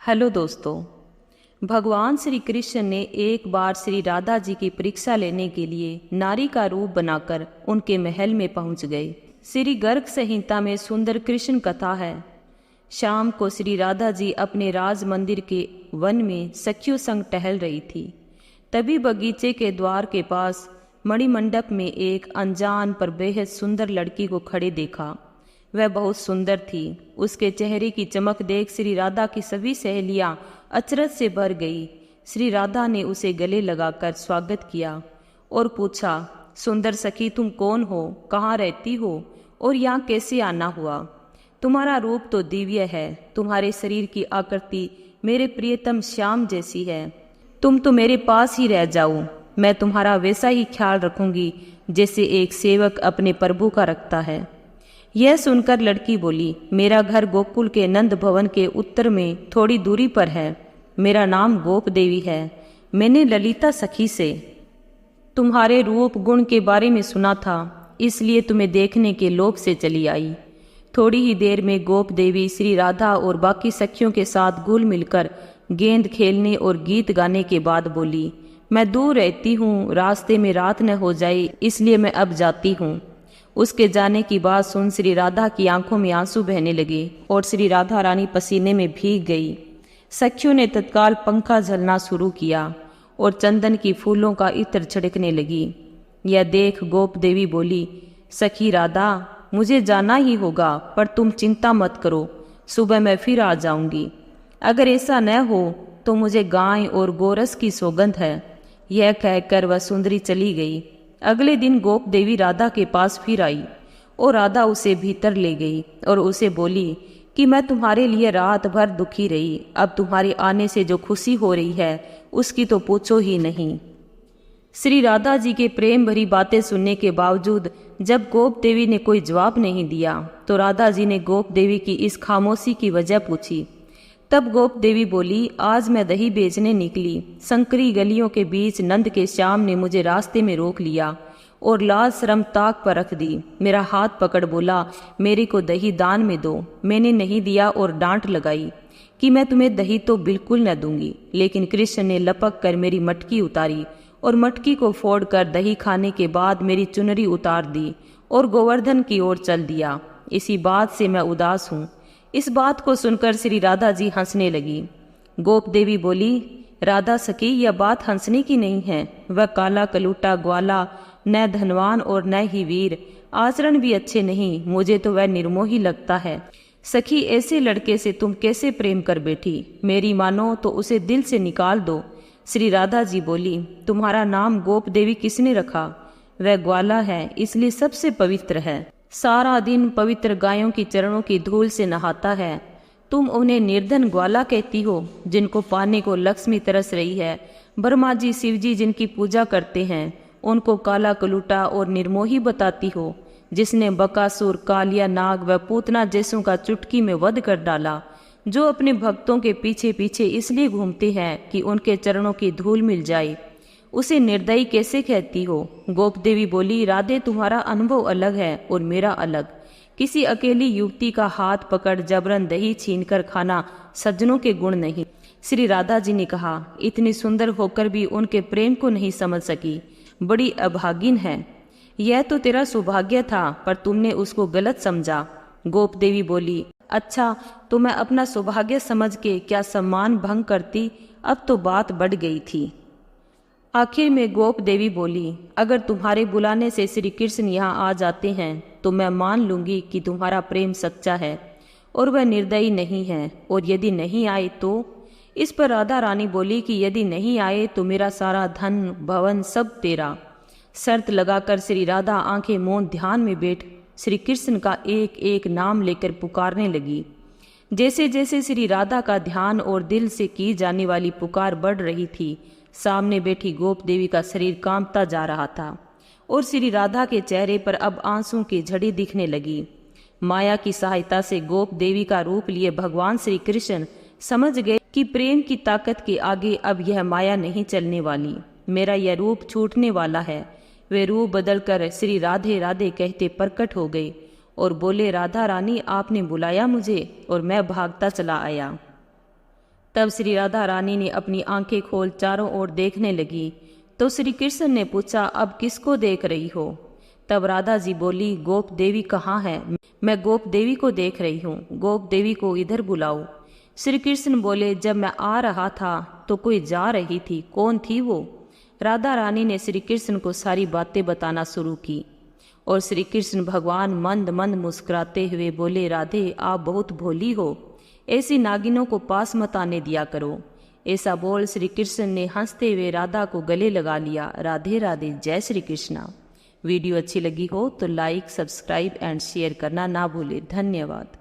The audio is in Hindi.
हेलो दोस्तों। भगवान श्री कृष्ण ने एक बार श्री राधा जी की परीक्षा लेने के लिए नारी का रूप बनाकर उनके महल में पहुंच गए। श्री गर्ग संहिता में सुंदर कृष्ण कथा है। शाम को श्री राधा जी अपने राज मंदिर के वन में सखियों संग टहल रही थी। तभी बगीचे के द्वार के पास मणिमंडप में एक अनजान पर बेहद सुंदर लड़की को खड़े देखा। वह बहुत सुंदर थी। उसके चेहरे की चमक देख श्री राधा की सभी सहेलियां अचरज से भर गई। श्री राधा ने उसे गले लगाकर स्वागत किया और पूछा, सुंदर सखी, तुम कौन हो, कहाँ रहती हो और यहाँ कैसे आना हुआ? तुम्हारा रूप तो दिव्य है। तुम्हारे शरीर की आकृति मेरे प्रियतम श्याम जैसी है। तुम तो मेरे पास ही रह जाओ, मैं तुम्हारा वैसा ही ख्याल रखूंगी जैसे एक सेवक अपने प्रभु का रखता है। यह सुनकर लड़की बोली, मेरा घर गोकुल के नंद भवन के उत्तर में थोड़ी दूरी पर है। मेरा नाम गोप देवी है। मैंने ललिता सखी से तुम्हारे रूप गुण के बारे में सुना था, इसलिए तुम्हें देखने के लोभ से चली आई। थोड़ी ही देर में गोप देवी श्री राधा और बाकी सखियों के साथ घुल मिलकर गेंद खेलने और गीत गाने के बाद बोली, मैं दूर रहती हूँ, रास्ते में रात न हो जाए, इसलिए मैं अब जाती हूँ। उसके जाने की बात सुन श्री राधा की आंखों में आंसू बहने लगे और श्री राधा रानी पसीने में भीग गई। सखियों ने तत्काल पंखा झलना शुरू किया और चंदन की फूलों का इत्र छिड़कने लगी। यह देख गोप देवी बोली, सखी राधा, मुझे जाना ही होगा, पर तुम चिंता मत करो, सुबह मैं फिर आ जाऊंगी। अगर ऐसा न हो तो मुझे गाय और गोरस की सौगंध है। यह कहकर वह सुंदरी चली गई। अगले दिन गोप देवी राधा के पास फिर आई और राधा उसे भीतर ले गई और उसे बोली कि मैं तुम्हारे लिए रात भर दुखी रही। अब तुम्हारे आने से जो खुशी हो रही है उसकी तो पूछो ही नहीं। श्री राधा जी के प्रेम भरी बातें सुनने के बावजूद जब गोप देवी ने कोई जवाब नहीं दिया तो राधा जी ने गोप देवी की इस खामोशी की वजह पूछी। तब गोप देवी बोली, आज मैं दही बेचने निकली। संकरी गलियों के बीच नंद के श्याम ने मुझे रास्ते में रोक लिया और लाज शर्म ताक पर रख दी। मेरा हाथ पकड़ बोला, मेरे को दही दान में दो। मैंने नहीं दिया और डांट लगाई कि मैं तुम्हें दही तो बिल्कुल न दूंगी। लेकिन कृष्ण ने लपक कर मेरी मटकी उतारी और मटकी को फोड़कर दही खाने के बाद मेरी चुनरी उतार दी और गोवर्धन की ओर चल दिया। इसी बात से मैं उदास हूँ। इस बात को सुनकर श्री राधा जी हंसने लगी। गोप देवी बोली, राधा सखी, यह बात हंसने की नहीं है। वह काला कलूटा ग्वाला न धनवान और न ही वीर, आचरण भी अच्छे नहीं। मुझे तो वह निर्मोही लगता है। सखी, ऐसे लड़के से तुम कैसे प्रेम कर बैठी? मेरी मानो तो उसे दिल से निकाल दो। श्री राधा जी बोली, तुम्हारा नाम गोप देवी किसने रखा? वह ग्वाला है, इसलिए सबसे पवित्र है। सारा दिन पवित्र गायों की चरणों की धूल से नहाता है। तुम उन्हें निर्धन ग्वाला कहती हो, जिनको पाने को लक्ष्मी तरस रही है। ब्रह्मा जी शिव जी जिनकी पूजा करते हैं उनको काला कलूटा और निर्मोही बताती हो, जिसने बकासुर, कालिया नाग व पूतना जैसों का चुटकी में वध कर डाला, जो अपने भक्तों के पीछे पीछे इसलिए घूमते हैं कि उनके चरणों की धूल मिल जाए, उसे निर्दयी कैसे कहती हो? गोप देवी बोली, राधे, तुम्हारा अनुभव अलग है और मेरा अलग। किसी अकेली युवती का हाथ पकड़ जबरन दही छीनकर खाना सज्जनों के गुण नहीं। श्री राधा जी ने कहा, इतनी सुंदर होकर भी उनके प्रेम को नहीं समझ सकी, बड़ी अभागिन है। यह तो तेरा सौभाग्य था, पर तुमने उसको गलत समझा। गोप देवी बोली, अच्छा, तो मैं अपना सौभाग्य समझ के क्या सम्मान भंग करती? अब तो बात बढ़ गई थी। आखिर में गोप देवी बोली, अगर तुम्हारे बुलाने से श्री कृष्ण यहाँ आ जाते हैं तो मैं मान लूंगी कि तुम्हारा प्रेम सच्चा है और वह निर्दयी नहीं है, और यदि नहीं आए तो? इस पर राधा रानी बोली कि यदि नहीं आए तो मेरा सारा धन भवन सब तेरा। शर्त लगाकर श्री राधा आंखें मूंद ध्यान में बैठ श्री कृष्ण का एक एक नाम लेकर पुकारने लगी। जैसे जैसे श्री राधा का ध्यान और दिल से की जाने वाली पुकार बढ़ रही थी, सामने बैठी गोप देवी का शरीर कांपता जा रहा था और श्री राधा के चेहरे पर अब आंसू की झड़ी दिखने लगी। माया की सहायता से गोप देवी का रूप लिए भगवान श्री कृष्ण समझ गए कि प्रेम की ताकत के आगे अब यह माया नहीं चलने वाली। मेरा यह रूप छूटने वाला है। वे रूप बदलकर श्री राधे राधे कहते प्रकट हो गए और बोले, राधा रानी, आपने बुलाया मुझे और मैं भागता चला आया। तब श्री राधा रानी ने अपनी आंखें खोल चारों ओर देखने लगी तो श्री कृष्ण ने पूछा, अब किसको देख रही हो? तब राधा जी बोली, गोप देवी कहाँ है? मैं गोप देवी को देख रही हूँ, गोप देवी को इधर बुलाओ। श्री कृष्ण बोले, जब मैं आ रहा था तो कोई जा रही थी, कौन थी वो? राधा रानी ने श्री कृष्ण को सारी बातें बताना शुरू की और श्री कृष्ण भगवान मंद मंद मुस्कुराते हुए बोले, राधे आप बहुत भोली हो, ऐसी नागिनों को पास मत आने दिया करो। ऐसा बोल श्री कृष्ण ने हंसते हुए राधा को गले लगा लिया। राधे राधे, जय श्री कृष्णा। वीडियो अच्छी लगी हो तो लाइक, सब्सक्राइब एंड शेयर करना ना भूले। धन्यवाद।